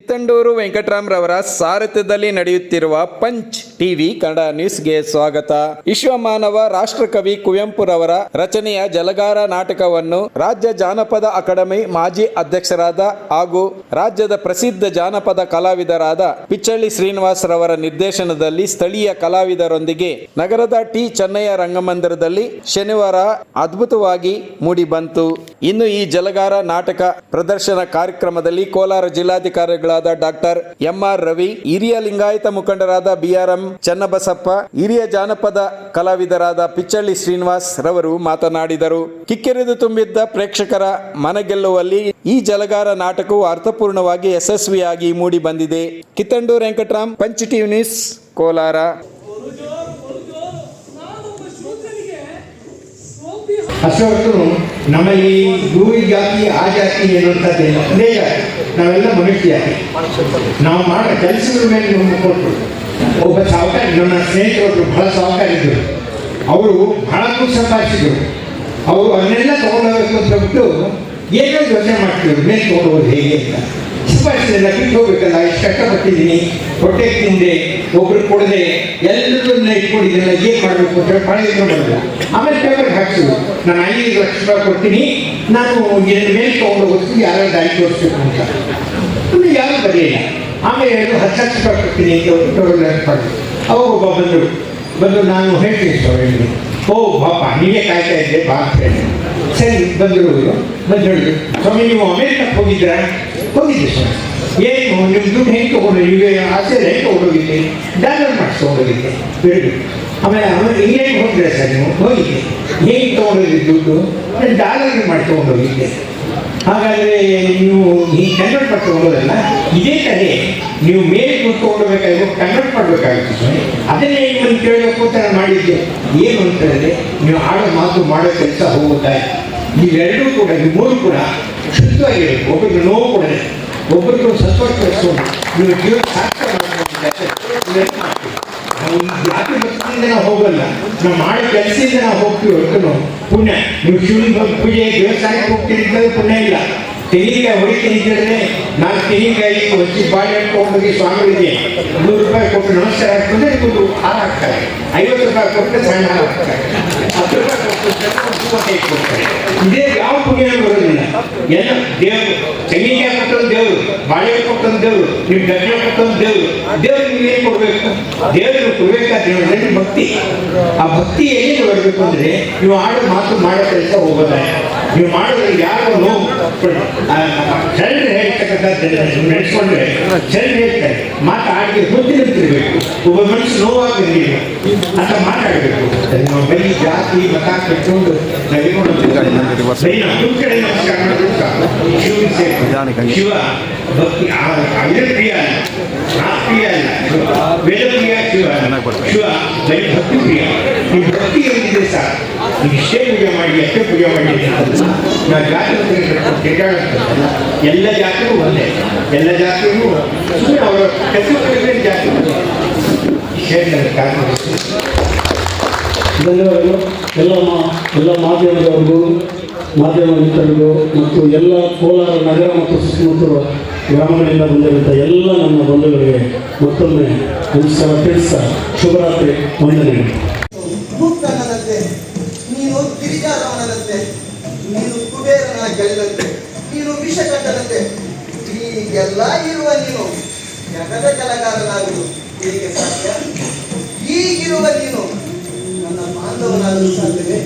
ಕಿತ್ತಂಡೂರು ವೆಂಕಟರಾಮ್ರವರ ಸಾರಥ್ಯದಲ್ಲಿ ನಡೆಯುತ್ತಿರುವ punch TV Kannada ನ್ಯೂಸ್ಗೆ ಸ್ವಾಗತ. ವಿಶ್ವಮಾನವ ರಾಷ್ಟ್ರಕವಿ ಕುವೆಂಪುರವರ ರಚನೆಯ ಜಲಗಾರ ನಾಟಕವನ್ನು ರಾಜ್ಯ ಜಾನಪದ ಅಕಾಡೆಮಿ ಮಾಜಿ ಅಧ್ಯಕ್ಷರಾದ ಹಾಗೂ ರಾಜ್ಯದ ಪ್ರಸಿದ್ಧ ಜಾನಪದ ಕಲಾವಿದರಾದ ಪಿಚ್ಚಳ್ಳಿ ಶ್ರೀನಿವಾಸ್ ರವರ ನಿರ್ದೇಶನದಲ್ಲಿ ಸ್ಥಳೀಯ ಕಲಾವಿದರೊಂದಿಗೆ ನಗರದ ಟಿ ಚೆನ್ನಯ್ಯ ರಂಗಮಂದಿರದಲ್ಲಿ ಶನಿವಾರ ಅದ್ಭುತವಾಗಿ ಮೂಡಿಬಂತು. ಇನ್ನು ಈ ಜಲಗಾರ ನಾಟಕ ಪ್ರದರ್ಶನ ಕಾರ್ಯಕ್ರಮದಲ್ಲಿ ಕೋಲಾರ ಜಿಲ್ಲಾಧಿಕಾರಿಗಳಾದ ಡಾಕ್ಟರ್ ಎಂಆರ್ ರವಿ, ಹಿರಿಯ ಲಿಂಗಾಯತ ಮುಖಂಡರಾದ ಬಿಆರ್ಎಂ ಚನ್ನಬಸಪ್ಪ, ಹಿರಿಯ ಜಾನಪದ ಕಲಾವಿದರಾದ ಪಿಚ್ಚಳ್ಳಿ ಶ್ರೀನಿವಾಸ್ ರವರು ಮಾತನಾಡಿದರು. ಕಿಕ್ಕಿರಿದು ತುಂಬಿದ್ದ ಪ್ರೇಕ್ಷಕರ ಮನಗೆಲ್ಲುವಲ್ಲಿ ಈ ಜಲಗಾರ ನಾಟಕವು ಅರ್ಥಪೂರ್ಣವಾಗಿ ಯಶಸ್ವಿಯಾಗಿ ಮೂಡಿ ಬಂದಿದೆ. Kittanduru Venkataram, punch TV news, Kolar. ಅಷ್ಟೊತ್ತು ನಮ್ಮಲ್ಲಿ ಈ ಜಾತಿ ಆ ಜಾತಿ ಎನ್ನುವಂಥದ್ದೇನು ಒಂದೇ ಜಾತಿ, ನಾವೆಲ್ಲ ಮನುಷ್ಯ ಜಾತಿ. ನಾವು ಮಾಡೋ ಕೆಲಸಗಳ ಮೇಲೆ ನಮ್ಗೆ ಕೊಟ್ಟರು. ಒಬ್ಬ ಸಾಹುಕಾರಿ, ನನ್ನ ಸ್ನೇಹಿತರು ಬಹಳ ಸಾಹುಕಾರಿದ್ದರು. ಅವರು ಬಹಳ ಸಂಪಾದಿಸಿದರು. ಅವರು ಅದನ್ನೆಲ್ಲ ತೊಗೊಂಡೋಗ್ಬೇಕು ಅಂತ ಬಿಟ್ಟು ಏನೋ ಯೋಚನೆ ಮಾಡ್ತಿದ್ರು, ಮೇಲೆ ತೊಗೊಂಡೋಗೋದು ಹೇಗೆ ಅಂತ. ಸಂಪಾದಿಸಿದೆಲ್ಲ ಬಿಟ್ಟು ಹೋಗ್ಬೇಕಲ್ಲ, ಇಷ್ಟು ಕಷ್ಟಪಟ್ಟಿದ್ದೀನಿ, ಹೊಟ್ಟೆ ತಿಂದೆ, ಒಬ್ರು ಕೊಡದೆ ಎಲ್ಲದನ್ನ ಇಟ್ಕೊಂಡಿದ್ದೆಲ್ಲ ಏನು ಮಾಡಬೇಕು ಅಂತ ಹೇಳಿ ಭಾಳ ಯೋಚನೆ ಮಾಡಿದ್ರು. ಆಮೇಲೆ ಪೇಪರ್ಗೆ ಹಾಕ್ಸಿದ್ರು, ನಾನು 5 ಲಕ್ಷ ರೂಪಾಯಿ ಕೊಡ್ತೀನಿ, ನಾನು ಮೇಲೆ ತೊಗೊಂಡೋಗೋದು ಯಾರು ದಾರಿ ತೋರಿಸ್ಬೇಕು ಅಂತ. ನಮಗೆ ಯಾರು ಬರಲಿಲ್ಲ. ಆಮೇಲೆ 10 ಲಕ್ಷ ರೂಪಾಯಿ ಕೊಡ್ತೀನಿ ಅಂತ ಮಾಡಿದ್ರು. ಅವಾಗ ಒಬ್ಬ ಬಂದು ನಾನು ಹೇಳ್ತೀನಿ ಸರ್ ಹೇಳಿ, ಓ ಪಾಪ ನೀವೇ ಕಾಯ್ತಾ ಇದ್ದೆ ಬಾ ಅಂತ ಹೇಳಿ. ಸರಿ ಬಂದರು ಹೇಳಿದ್ರು, ಸ್ವಾಮಿ ನೀವು ಅಮೇರಿಕಕ್ಕೆ ಹೋಗಿದ್ರಾ? ಹೋಗಿದ್ದೆ ಸರ್. ಏನು ನಿಮ್ಮ ದುಡ್ಡು ಹೆಂಗೆ ತೊಗೊಂಡು ಈಗ ಆಸೆ ಹೆಂಗೆ ತೊಗೊಂಡೋಗಿದ್ದೆ? ಡಾಲರ್ ಮಾಡಿಸಿ ತೊಗೊಂಡೋಗಿದ್ದೆ. Very good. ಆಮೇಲೆ ಇಂಗ್ಲೆಂಡ್ಗೆ ಹೋಗಿದ್ರೆ ಸರ್ ನೀವು? ಹೋಗಿದ್ದೆ. ಹೇಗೆ ತೊಗೊಂಡೋಗಿದ್ದೆ ದುಡ್ಡು? ನಾನು ಡಾಲರ್ಗೆ ಮಾಡಿ ತೊಗೊಂಡೋಗಿದ್ದೆ. ಹಾಗಾದರೆ ನೀವು ಈ ಕನ್ವರ್ಟ್ ಮಾಡಿ ತೊಗೊಂಡೋದಲ್ಲ, ಇದೇ ಕಡೆ ನೀವು ಮೇಲೆ ದುಡ್ಡು ತೊಗೊಂಡೋಗ್ಬೇಕಾಗಿ ಕನ್ವರ್ಟ್ ಮಾಡಬೇಕಾಗಿತ್ತು ಸ್ವಾಮಿ. ಅದನ್ನೇ ನಿಮ್ಮನ್ನು ಕೇಳಬೇಕು ಅಂತ ನಾನು ಮಾಡಿದ್ದೆ. ಏನು ಅಂತ ಹೇಳಿದ್ರೆ, ನೀವು ಆಡೋ ಮಾತು ಮಾಡೋ ಕೆಲಸ ಹೋಗುತ್ತಾ ಇವೆರಡೂ ಕೂಡ, ಈ ಮೂರು ಕೂಡ ಶುದ್ಧವಾಗಿರಬೇಕು. ಒಬ್ಬರಿಗೆ ನೋವು ಕೊಡದೆ, ಒಬ್ಬರಿಗೂ ಸತ್ವ ಕಳಿಸೋದು, ನೀವು ಜೀವನ ಸಾರ್ಥಕ ಮಾಡ್ಕೊಂಡಿದ್ದಾರೆ. ನಾವು ಈ ಜಾತಿ ಭಕ್ತಿಯಿಂದ ನಾವು ಹೋಗಲ್ಲ, ನಾವು ಮಾಡೋ ಕೆಲಸದಿಂದ ನಾವು ಹೋಗ್ತೀವಿ ಹೊರತು ಪುಣ್ಯ. ನೀವು ಶಿವನ ಪೂಜೆ ದೇವಸ್ಥಾನಕ್ಕೆ ಹೋಗ್ತಿದ್ದರೆ ಪುಣ್ಯ ಇಲ್ಲ. ತೆಂಗಿನಕಾಯಿ ಹೊಡಿತೀನಿ ಹೇಳಿದ್ರೆ, ನಾನು ತೆಂಗಿನಕಾಯಿ ಹೊಚ್ಚಿ ಬಾಳೆ ಹಾಕೊಂಡೋಗಿ ಸ್ವಾಮಿಗಳಿಗೆ 100 ರೂಪಾಯಿ ಕೊಟ್ಟು ನಮಸ್ಕಾರ ಹಾಕಿದ್ರೆ ಒಂದು ಹಾರ ಹಾಕ್ತಾರೆ. 50 ರೂಪಾಯಿ ಕೊಟ್ಟರೆ ಸಣ್ಣ ಹಾರ ಹಾಕ್ತಾರೆ. 10 ರೂಪಾಯಿ ಕೊಟ್ಟು ಕೊಡ್ತಾರೆ. ಇದೇ ಯಾವ ಪುಣ್ಯ ಬರೋದಿಲ್ಲ. ಎಲ್ಲ ದೇವರು, ತೆಂಗಿನಕಾಯಿ ಕೊಟ್ಟಂದು ದೇವರು, ಬಾಳೆ ಕೊಟ್ಟಂದು ದೇವರು, ನೀವು ಗಜ್ಜೆ ಕೊಟ್ಟಂದು ದೇವರು. ದೇವ್ರಿಗೆ ನೀವೇನು ಕೊಡಬೇಕು? ದೇವರಿಗೆ ಕೊಡಬೇಕಾದ್ರೆ ಭಕ್ತಿ. ಆ ಭಕ್ತಿ ಎಲ್ಲಿ ಬರಬೇಕು ಅಂದರೆ, ನೀವು ಆಡೋ ಮಾತು ಮಾಡೋ ಕೆಲಸ ಹೋಗೋದಾಯ. ನೀವು ಮಾಡಿದ್ರೆ ಯಾರು ನೋವು ಶರಣ ಹೇಳ್ತಕ್ಕಂಥದ್ದು ನಡೆಸ್ಕೊಂಡ್ರೆ ಶರಣ ಹೇಳ್ತಾರೆ. ಮಾತಾಡಿ ಗೊತ್ತಿರ್ತಿರ್ಬೇಕು. ಒಬ್ಬ ಮನುಷ್ಯ ನೋವಾಗಿರಲಿಲ್ಲ ಅಂತ ಮಾತಾಡಬೇಕು. ನಾವು ಬರೀ ಜಾತಿ ಮತ ಕಟ್ಕೊಂಡು ಶಿವ ಭಕ್ತಿ ಪ್ರಿಯ ಪ್ರಿಯ ಅಲ್ಲ, ವೇದ ಪ್ರಿಯ ಶಿವ. ಶಿವ ಬರೀ ಭಕ್ತಿ ಪ್ರಿಯ. ಈ ಭಕ್ತಿ ಏನಿದೆ ಸರ್, ನೀವು ಇಷ್ಟೇ ಪೂಜೆ ಮಾಡಿ ಎಷ್ಟೇ ಪೂಜೆ ಮಾಡಿ ನಾವು ಜಾತಿ ತಿರುಗಾಡುತ್ತಲ್ಲ, ಎಲ್ಲ ಜಾತಿಗೂ ಒಂದೇ. ಎಲ್ಲ ಜಾತಿಗೂ ಸುಮ್ಮನೆ ಅವರ ಕೆಲಸ ಜಾತಿ ಧನ್ಯವಾದಗಳು. ಎಲ್ಲ ಮಾಧ್ಯಮದವರಿಗೂ, ಮಾಧ್ಯಮ ಮಿತ್ರರಿಗೂ ಮತ್ತು ಎಲ್ಲ ಕೋಲಾರ ನಗರ ಮತ್ತು ಸುತ್ತಮುತ್ತಲ ಗ್ರಾಮಗಳಿಂದ ಬಂದಿರುವಂಥ ಎಲ್ಲ ನನ್ನ ಬಂಧುಗಳಿಗೆ ಮತ್ತೊಮ್ಮೆ ನಮಸ್ಕಾರ ತಿಳಿಸ್ತಾ ಶುಭರಾತ್ರಿ ವಂದನೆಗಳು. ನೀನು ಗಿರಿಜಾರವನಂತೆ, ನೀನು ಕುಬೇರನ ಗೆಲ್ಲಂತೆ, ನೀನು ವಿಷಕಂಠನಂತೆ, ಹೀಗೆಲ್ಲ ಇರುವ ನೀನು ಜಗದ ಜಲಗಾರನಾಗಲು ಹೇಗೆ ಸಾಧ್ಯ? ಈಗಿರುವ ನೀನು ನನ್ನ ಬಾಂಧವನಾಗಲು ಸಾಧ್ಯವೇ?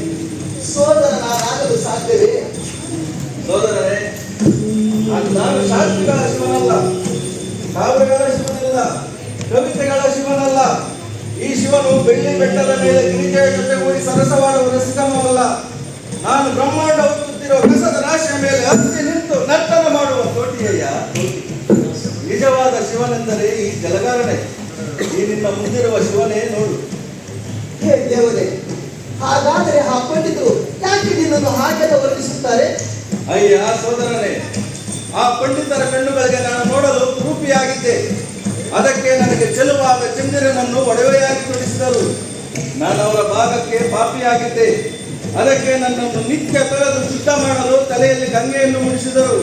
ಸೋದರನಾಗಲು ಸಾಧ್ಯವೇ? ಸೋದರರೇ, ನಾನು ಶಾಸ್ತ್ರಿಗಳ ಶಿವನಲ್ಲ, ಕಾವ್ಯಗಳ ಶಿವನಲ್ಲ, ಕವಿತೆಗಳ ಶಿವನಲ್ಲ. ಈ ಶಿವನು ಬೆಳ್ಳಿ ಬೆಟ್ಟದ ಮೇಲೆ ಗಿರಿಜೆಯ ಜೊತೆಗೂಡಿ ಸರಸವಾಡುವ ರಸಿಕನಲ್ಲ. ನಾನು ಬ್ರಹ್ಮಾಂಡ ಹುಟ್ಟುತ್ತಿರುವ ಕಸದ ರಾಶಿಯ ಮೇಲೆ ಹತ್ತಿ ನಿಂತು ನರ್ತನ ಮಾಡುವ ತೋಟಿಯಯ್ಯ. ನಿಜವಾದ ಶಿವನೆಂದರೆ ಈ ಜಲಗಾರನೇ. ಈ ನಿನ್ನ ಮುಂದಿರುವ ಶಿವನೇ ನೋಡು. ಹೇ ದೇವರೇ, ಹಾಗಾದರೆ ಆ ಪಂಡಿತರು ಯಾಕೆ ನಿನ್ನನ್ನು ಹಾಗೆ ವರ್ಣಿಸುತ್ತಾರೆ? ಅಯ್ಯ ಸೋದರನೇ, ಆ ಪಂಡಿತರ ಕಣ್ಣುಗಳಿಗೆ ನಾನು ನೋಡಲು ರೂಪಿಯಾಗಿದ್ದೆ. ಅದಕ್ಕೆ ನನಗೆ ಚೆಲುವಾದ ಚಂದಿರನನ್ನು ಒಡವೆಯಾಗಿ ತೊಡಿಸಿದರು. ನಾನು ಅವರ ಭಾಗಕ್ಕೆ ಪಾಪಿಯಾಗಿದ್ದೆ. ಅದಕ್ಕೆ ನನ್ನನ್ನು ನಿತ್ಯ ತೊಳೆದು ಶುದ್ಧ ಮಾಡಲು ತಲೆಯಲ್ಲಿ ಗಂಗೆಯನ್ನು ಮುಡಿಸಿದರು.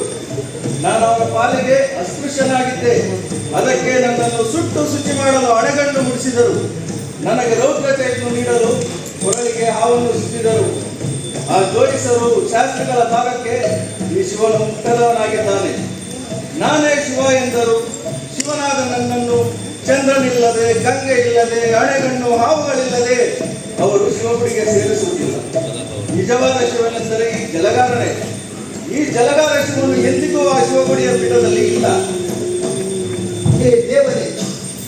ನಾನು ಅವರ ಪಾಲಿಗೆ ಅಸ್ಪೃಶ್ಯನಾಗಿದ್ದೆ. ಅದಕ್ಕೆ ನನ್ನನ್ನು ಸುಟ್ಟು ಶುಚಿ ಮಾಡಲು ಅಣೆಗಂಡು ಮುಡಿಸಿದರು. ನನಗೆ ರೌದ್ರತೆಯನ್ನು ನೀಡಲು ಕೊರಳಿಗೆ ಹಾವನ್ನು ಸುತ್ತಿದರು. ಆ ಜೋಯಿಸರು ಶಾಸ್ತ್ರಿಗಳ ಭಾಗಕ್ಕೆ ಈ ಶಿವನು ಮುಕ್ತದವನಾಗಿದ್ದಾನೆ. ನಾನೇ ಶಿವ ಎಂದರು. ಶಿವನಾದ ನನ್ನನ್ನು ಚಂದ್ರನಿಲ್ಲದೆ, ಗಂಗೆ ಇಲ್ಲದೆ, ಅಣೆಗಣ್ಣು ಹಾವುಗಳಿಲ್ಲದೆ ಅವರು ಶಿವಗುಡಿಗೆ ಸೇರಿಸುವುದಿಲ್ಲ. ನಿಜವಾದ ಶಿವನೆಂದರೆ ಈ ಜಲಗಾರನೇ. ಈ ಜಲಗಾರ ಶಿವನು ಎಂದಿಗೂ ಆ ಶಿವಗುಡಿಯ ಪೀಠದಲ್ಲಿ ಇಲ್ಲ. ಹೇ ದೇವರೇ,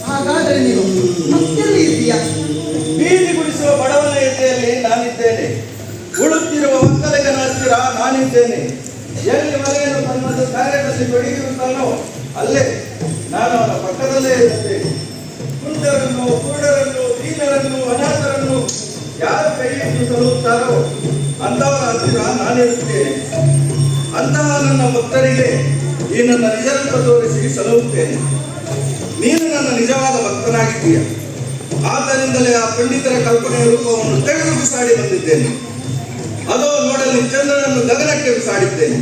ಹಾಗಾದರೆ ನೀನು ಮತ್ತೆಲ್ಲಿ ಇದ್ದೀಯಾ? ಬೀದಿ ಗುಡಿಸುವ ಬಡವನ ಎದೆಯಲ್ಲಿ ನಾನಿದ್ದೇನೆ. ಉಳುತ್ತಿರುವ ಒಕ್ಕಲಿಗನ ಹತ್ತಿರ ನಾನಿದ್ದೇನೆ. ಎಲ್ಲಿ ಮನೆಯನ್ನು ತನ್ನದು ಕಾರ್ಯದಲ್ಲಿ ತೊಡಗಿರುತ್ತಾನೋ ಅಲ್ಲೇ ನಾನು ಅವನ ಪಕ್ಕದಲ್ಲೇ ಇರುತ್ತೇನೆ. ಕುಂಡರನ್ನು, ಕುರುಡರನ್ನು, ದೀನರನ್ನು, ಅನಾಥರನ್ನು ಯಾರು ಕೈ ಹಿಡಿದು ಸಲ್ಲುತ್ತಾರೋ ಅಂಥವರ ಹತ್ತಿರ ನಾನಿರುತ್ತೇನೆ. ಅಂತಹ ನನ್ನ ಭಕ್ತರಿಗೆ ಈ ನನ್ನ ನಿಜ ರೂಪ ತೋರಿಸಿ ಸಲಹುತ್ತೇನೆ. ನೀನು ನನ್ನ ನಿಜವಾದ ಭಕ್ತನಾಗಿದ್ದೀಯ. ಆದ್ದರಿಂದಲೇ ಆ ಪಂಡಿತರ ಕಲ್ಪನೆಯ ರೂಪವನ್ನು ತೆಗೆದು ಬಿಸಾಡಿ ಬಂದಿದ್ದೇನೆ. ಅದೋ ನೋಡಲು ಚಂದ್ರನನ್ನು ಗಗನಕ್ಕೆ ಬಿಸಾಡಿದ್ದೇನೆ.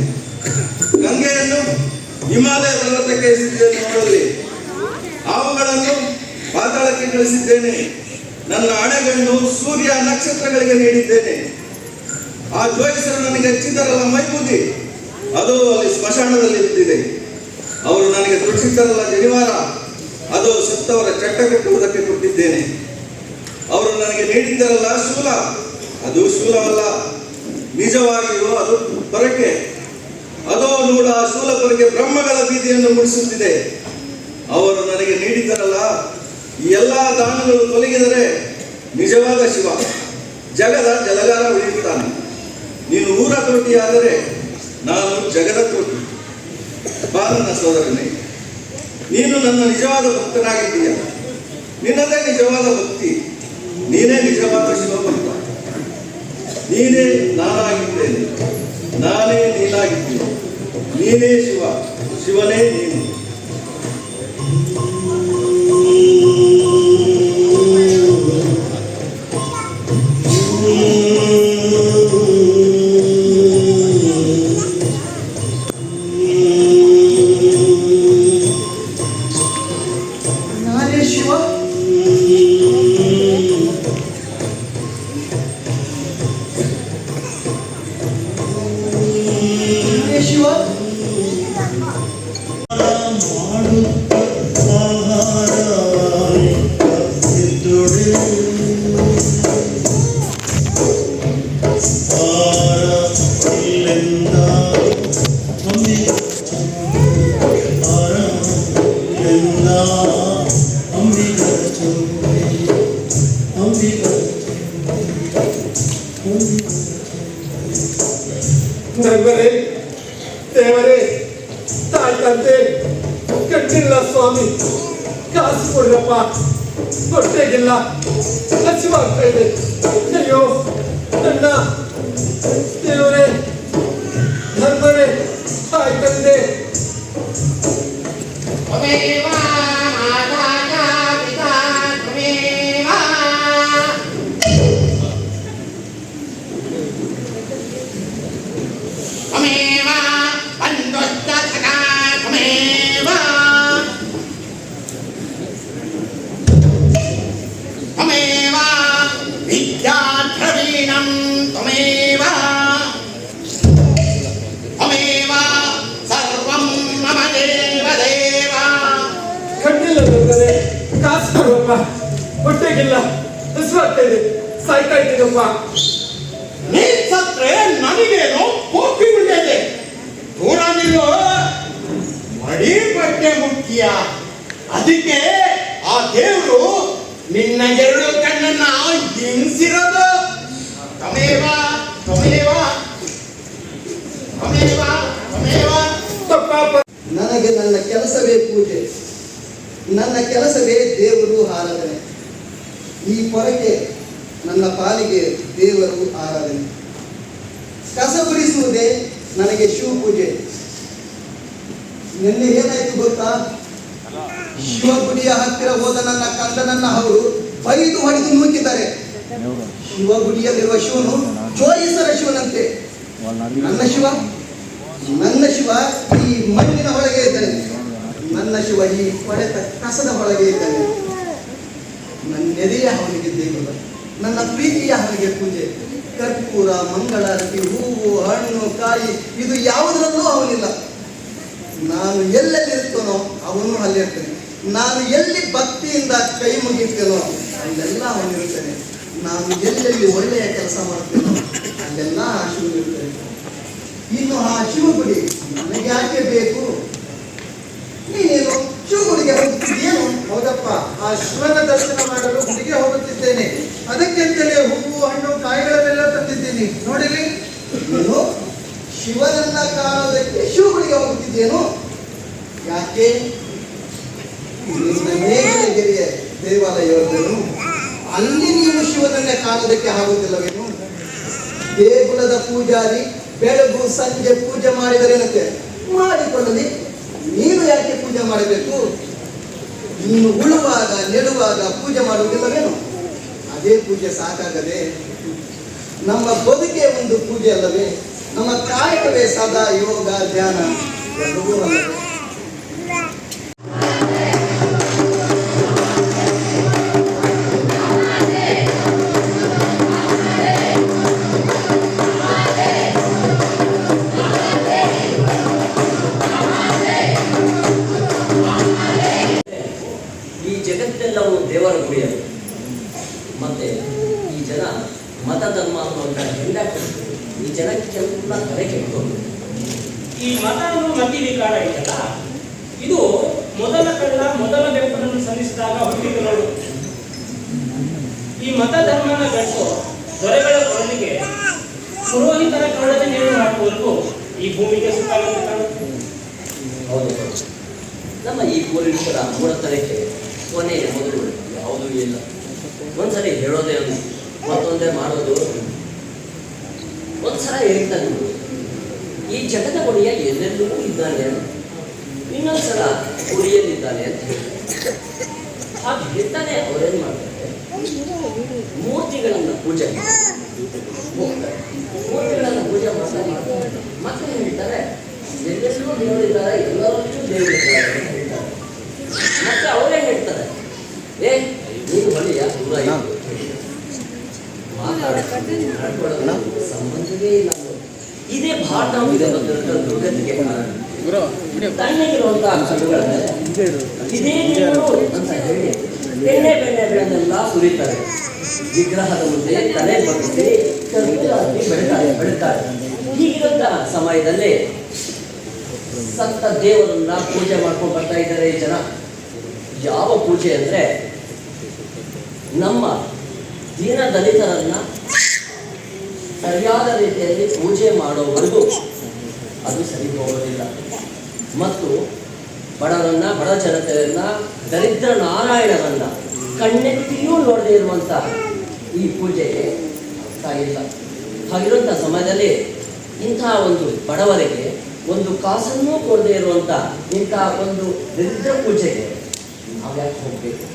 ಗಂಗೆಯನ್ನು ಹಿಮಾಲಯ ಪರ್ವತಕ್ಕೆ ಎಸೆದಿದ್ದೇನೆ ನೋಡಲಿ. ಹಾವುಗಳನ್ನು ಪಾತಾಳಕ್ಕೆ ಕಳಿಸಿದ್ದೇನೆ. ನನ್ನ ಅಣೆಗಣ್ಣು ಸೂರ್ಯ ನಕ್ಷತ್ರಗಳಿಗೆ ನೀಡಿದ್ದೇನೆ. ಆ ಜ್ಯೋತಿಸರು ನನಗೆ ಹಚ್ಚಿದರಲ್ಲ ಮೈಬೂದಿ, ಅದು ಅಲ್ಲಿ ಸ್ಮಶಾನದಲ್ಲಿ ಬಿದ್ದಿದೆ. ಅವರು ನನಗೆ ತುಡಿಸಿದ್ದರಲ್ಲ ಜನಿವಾರ, ಅದು ಸತ್ತವರ ಚಟ್ಟ ಕಟ್ಟುವುದಕ್ಕೆ ಕೊಟ್ಟಿದ್ದೇನೆ. ಅವರು ನನಗೆ ನೀಡಿದ್ದರಲ್ಲ ಶೂಲ, ಅದು ಶೂಲವಲ್ಲ, ನಿಜವಾಗಿಯೂ ಅದು ಪೊರಕೆ. ಅದೋ ನೋಡ ಆ ಶೂಲ ಪೊರಕೆ ಬ್ರಹ್ಮಗಳ ಬೀದಿಯನ್ನು ಮುಡಿಸುತ್ತಿದೆ. ಅವರು ನನಗೆ ನೀಡಿದ್ದರಲ್ಲ ಈ ಎಲ್ಲ ದಾನಗಳು ತೊಲಗಿದರೆ ನಿಜವಾದ ಶಿವ ಜಗದ ಜಲಗಾರ ಉಳಿಯುತ್ತಾನೆ. ನೀನು ಊರ ತೋಟಿಯಾದರೆ ನಾನು ಜಗದ ತೋಟಿ. ಬಾ ನನ್ನ ಸೋದರನೇ, ನೀನು ನನ್ನ ನಿಜವಾದ ಭಕ್ತನಾಗಿದ್ದೀಯ. ನಿನ್ನದೇ ನಿಜವಾದ ಭಕ್ತಿ. ನೀನೇ ನಿಜವಾದ ಶಿವಭಕ್ತ. ನೀನೇ ನಾನಾಗಿದ್ದೇನೆ, ನಾನೇ ನೀನಾಗಿದ್ದೀನಿ. ನೀನೇ ಶಿವ, ಶಿವನೇ ನೀನು. ನಾನೇ ಶಿವ. ನಾನೇ ಶಿವ. ನರ್ಮರೇ, ದೇವರೇ, ತಾಯ್ತಂತೆ ಕಟ್ಟಿಲ್ಲ ಸ್ವಾಮಿ, ಕಾಸು ಕೊಡ್ರಪ್ಪ, ಹೊಟ್ಟೆಗಿಲ್ಲ, ಹಸಿವಾಗ್ತಾ ಇದೆ. ಅಯ್ಯೋ ನನ್ನ ದೇವರೇ, ಧರ್ಮರೇ, ತಾಯ್ತಂದೆ. ಕಟ್ಟಿಲ್ಲ ಧರ್ಮರೇ, ಕಾಸು ಕೊಡ್ರಪ್ಪ, ಹೊಟ್ಟೆಗಿಲ್ಲ, ಹಸಿವಾಗ್ತಾ ಇದೆ, ಸಾಯ್ತಾ ಇದ್ದೀನಪ್ಪ. ನೀ ಸತ್ರೆ ನನಗೇನೋ ಕೋಪಿ ಉಳಿಯದೆ. ದೂರ ನಿಲ್ಲೋ, ಮಡಿ ಬಟ್ಟೆ ಮುಖ್ಯ. ಅದಕ್ಕೆ ಆ ದೇವರು ನಿನ್ನ ಎರಡು ಕಣ್ಣನ್ನ ಹಿಂಸಿರೋದು. ತಮೇವ ತಮೇವ ತಮೇವ ತಮೇವ. ತಪ್ಪ. ನನಗೆ ನನ್ನ ಕೆಲಸವೇ ಪೂಜೆ, ನನ್ನ ಕೆಲಸವೇ ದೇವರು ಆರಾಧನೆ. ಈ ಪೊರಕೆ ನನ್ನ ಪಾಲಿಗೆ ದೇವರು ಆರಾಧನೆ. ಕಸ ಗುಡಿಸುವುದೇ ನನಗೆ ಶಿವ ಪೂಜೆ. ನಿನ್ನೆ ಏನಾಯ್ತು ಗೊತ್ತಾ? ಶಿವಗುಡಿಯ ಹತ್ತಿರ ಹೋದ ನನ್ನ ಕಂದನನ್ನ ಅವರು ಬೈದು ಹೊಡೆದು ನೂಕಿದ್ದಾರೆ. ಶಿವಗುಡಿಯಲ್ಲಿರುವ ಶಿವನು ಜೋಯಿಸರ ಶಿವನಂತೆ. ನನ್ನ ಶಿವ ನನ್ನ ಶಿವ ಈ ಮಣ್ಣಿನ ಒಳಗೆ ಇದ್ದಾನೆ, ನನ್ನ ಶಿವ ಈ ಕೊಳೆತ ಕಸದ ಒಳಗೆ ಇದ್ದಾನೆ. ನನ್ನ ನೆರೆಯ ಅವನಿಗೆ ದೇಗುಲ, ನನ್ನ ಪ್ರೀತಿಯ ಅವನಿಗೆ ಪೂಜೆ, ಕರ್ಪೂರ, ಮಂಗಳಾರತಿ, ಹೂವು, ಹಣ್ಣು, ಕಾಯಿ ಇದು ಯಾವುದರಲ್ಲೂ ಅವನಿಲ್ಲ. ನಾನು ಎಲ್ಲೆಲ್ಲಿರ್ತೇನೋ ಅವನು ಅಲ್ಲಿರ್ತಾನೆ. ನಾನು ಎಲ್ಲಿ ಭಕ್ತಿಯಿಂದ ಕೈ ಮುಗಿತೇನೋ ಅಲ್ಲೆಲ್ಲ ಅವನಿರ್ತಾನೆ. ನಾನು ಎಲ್ಲೆಲ್ಲಿ ಒಳ್ಳೆಯ ಕೆಲಸ ಮಾಡ್ತೇನೋ ಅಲ್ಲೆಲ್ಲ ಆ ಶಿವನಿರ್ತಾನೆ. ಇನ್ನು ಆ ಶಿವಗುಡಿ ನನಗೆ ಯಾಕೆ ಬೇಕು? ನೀನೇನು ಶಿವಗುಡಿಗೆ ಹೋಗುತ್ತಿದ್ದೇನು? ಹೌದಪ್ಪ, ಆ ಶಿವನ ದರ್ಶನ ಮಾಡಲು ಗುಡಿಗೆ ಹೋಗುತ್ತಿದ್ದೇನೆ. ಅದಕ್ಕೆಂತಲೇ ಹೂವು, ಹಣ್ಣು, ಕಾಯಿಗಳನ್ನೆಲ್ಲ ತಂದಿದ್ದೀನಿ. ನೋಡಿಲಿ, ನೀನು ಶಿವನನ್ನ ಕಾಣೋದಕ್ಕೆ ಶಿವಗುಡಿಗೆ ಹೋಗುತ್ತಿದ್ದೇನು? ಯಾಕೆ? ನಿನ್ನ ನೇಗಿಲಗೆರೆಯ ದೇವಾಲಯವನ್ನು ಅಲ್ಲಿ ನೀನು ಶಿವನನ್ನೇ ಕಾಣೋದಕ್ಕೆ ಆಗುವುದಿಲ್ಲವೇನು? ದೇಗುಲದ ಪೂಜಾರಿ ಬೆಳಗು ಸಂಜೆ ಪೂಜೆ ಮಾಡಿದರೇನಂತೆ ಮಾಡಿಕೊಳ್ಳಲಿ, ನೀನು ಯಾಕೆ ಪೂಜೆ ಮಾಡಬೇಕು? ನೀನು ಉಳುವಾಗ ನೆಡುವಾಗ ಪೂಜೆ ಮಾಡುವುದಿಲ್ಲವೇನು? ಅದೇ ಪೂಜೆ ಸಾಕಾಗದೆ ನಮ್ಮ ಬದುಕೆ ಒಂದು ಪೂಜೆ ಅಲ್ಲವೇ? ನಮ್ಮ ಕಾಯಕವೇ ಸದಾ ಯೋಗ ಧ್ಯಾನ ಎಲ್ಲವೂ ಅಲ್ಲವೇ? ಈ ಜಗತ್ತೆಲ್ಲವೂ ದೇವರ ಗುಡಿಯರು. ಮತ್ತೆ ಈ ಜನ ಮತ ಧರ್ಮ ಅನ್ನುವಂಥ ಹೆಂಡಾಕ್ತಿದ್ರು. ಈ ಜನಕ್ಕೆಲ್ಲ ತಲೆ ಕೆಟ್ಟು ಈ ಮತ ಅನ್ನೋ ಮತಿ ವಿಕಾರ ಇದೆಯಲ್ಲ, ಇದು ಮೊದಲ ಕಳ್ಳ ಮೊದಲ ಬೆಪ್ಪನನ್ನು ಸಲ್ಲಿಸಿದಾಗ ಹುಟ್ಟಿದ್ದು ನೋಡು. ಈ ಮತ ಧರ್ಮನ ಬೆಳೆಸೋ ದೊರೆಗಳ ಕೊರಳಿಗೆ ಪುರೋಹಿತರ ಕಳ್ಳದ ನೇಣು ಹಾಕುವವರೆಗೂ ಈ ಭೂಮಿಗೆ ಸುತ್ತಾಗುತ್ತೆ ಕಾಣುತ್ತೆ. ಹೌದು, ನಮ್ಮ ಈ ಪೂರ್ವಿಕರ ಮೂಢತನಕ್ಕೆ ಕೊನೆಯ ಮೊದಲು ಯಾವುದೂ ಇಲ್ಲ. ಒಂದ್ಸರಿ ಹೇಳೋದೇ ಒಂದು, ಮತ್ತೊಂದೇ ಮಾಡೋದು. ಒಂದ್ಸಲ ಹೇಳ್ತಾನೆ ಈ ಜಗದ ಒಡೆಯ ಎಲ್ಲೆಲ್ಲೂ ಇದ್ದಾನೆ, ಇನ್ನೊಂದ್ಸಲ ಗುಡಿಯಲ್ಲಿದ್ದಾನೆ ಅಂತ ಹೇಳ್ತಾರೆ. ಹಾಗೆ ಹೇಳ್ತಾನೆ ಅವರೇನು ಮಾಡ್ತಾರೆ, ಮೂರ್ತಿಗಳನ್ನು ಪೂಜೆ ಹೋಗ್ತಾರೆ. ಮೂರ್ತಿಗಳನ್ನು ಪೂಜೆ ಮಾಡ್ತಾರೆ. ಮತ್ತೆ ಹೇಳ್ತಾರೆ ಎಲ್ಲೆಲ್ಲೂ ದೇವರಿದ್ದಾರೆ, ಎಲ್ಲರಲ್ಲೂ ದೇವರಿದ್ದಾರೆ ಅಂತ ಹೇಳ್ತಾರೆ. ಮತ್ತೆ ಅವರೇ ಹೇಳ್ತಾರೆ, ಏ ನೀನು ಬಳಿಯ ದೂರ ಮಾತಾಡೋದು ಸಂಬಂಧವೇ ಇಲ್ಲ. ಇದೇ ಭಾರತ ದುರ್ಗತಿಗೆ ಕಾರಣ. ತಣ್ಣಗಿರುವಂತಹ ಕಲ್ಲುಗಳ ಇದೇ ನೀರು ಅಂತ ಹೇಳಿ ಎಣ್ಣೆ ಬೆಣ್ಣೆಗಳನ್ನೆಲ್ಲ ಸುರಿತಾರೆ. ವಿಗ್ರಹದ ಮುಂದೆ ತಲೆ ಬಗ್ಗಿಸಿ ಬೆಳಿತಾರೆ. ಹೀಗಿರುವಂತಹ ಸಮಯದಲ್ಲಿ ಸತ್ತ ದೇವರನ್ನ ಪೂಜೆ ಮಾಡ್ಕೊಂಡು ಬರ್ತಾ ಇದ್ದಾರೆ ಈ ಜನ. ಯಾವ ಪೂಜೆ ಅಂದ್ರೆ ನಮ್ಮ ದೀನ ದಲಿತರನ್ನ ಸರಿಯಾದ ರೀತಿಯಲ್ಲಿ ಪೂಜೆ ಮಾಡೋವರೆಗೂ ಅದು ಸರಿ ಹೋಗೋದಿಲ್ಲ. ಮತ್ತು ಬಡವರನ್ನ, ಬಡ ಜನತೆಯನ್ನ, ದರಿದ್ರ ನಾರಾಯಣರನ್ನ ಕಣ್ಣೆತ್ತಿಯೂ ನೋಡದೇ ಇರುವಂಥ ಈ ಪೂಜೆಗೆ ಅರ್ಥ ಇಲ್ಲ. ಹಾಗಿರುವಂಥ ಸಮಯದಲ್ಲಿ ಇಂತಹ ಒಂದು ಬಡವರಿಗೆ ಒಂದು ಕಾಸನ್ನೂ ಕೊಡದೇ ಇರುವಂಥ ಇಂತಹ ಒಂದು ದರಿದ್ರ ಪೂಜೆಗೆ ನಾವು ಯಾಕೆ ಹೋಗ್ಬೇಕು?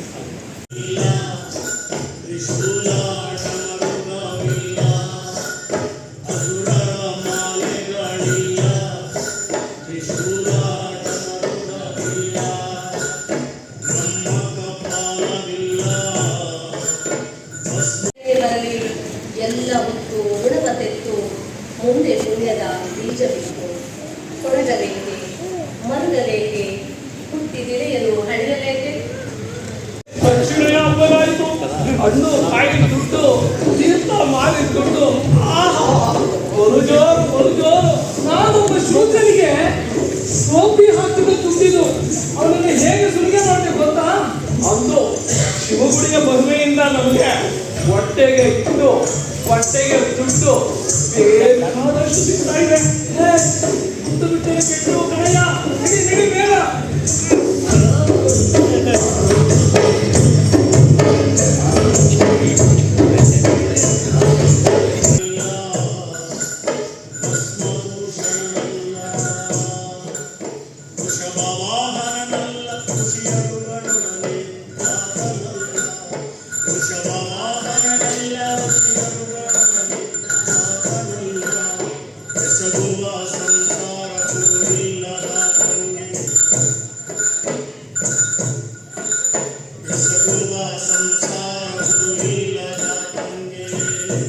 ಎಲ್ಲ ಹುಟ್ಟು ಉಣವ ತೆತ್ತು ಮುಂದೆ ಪುಣ್ಯದ ಬೀಜ ಬಿಟ್ಟು ಕೊಡಗಲೇಕೆ ಮರುಗಲೇಕೆ ಹುಟ್ಟಿದಿಳೆಯಲು ಹಳೆಯಲೇಕೆ. ದಕ್ಷಿಣ ಹಬ್ಬಲಾಯಿತು, ಹಣ್ಣು ಕಾಯಿ ದುಡ್ಡು, ತೀರ್ಥ ಮಾರಿದ ದುಡ್ಡು. ಬಲು ಜೋರು. ನಾನೊಬ್ಬ ಶೂದ್ರನಿಗೆ ಸೋಪಿ ಹಾಕಿದ ದುಡ್ಡಿದು ಅವನನ್ನು ಹೇಗೆ ಸುಲಿಗೆ ಮಾಡ್ಬೇಕು ಗೊತ್ತಾ? ಅಂದು ಶಿವಗುಡಿಯ ಮಹಿಮೆಯಿಂದ ನಮಗೆ ಹೊಟ್ಟೆಗೆ ಇಟ್ಟು ಹೊಟ್ಟೆಗೆ ದುಡ್ಡು ಬೇಕಾದಷ್ಟು ಸಿಗ್ತಾ ಇದೆ. ದುಡ್ಡು ಬಿಟ್ಟರೆ ಕೆಟ್ಟು ಕಣಯ್ಯ, ನಡಿ ಬೇಡ. ಸಂಸಾರ ಿ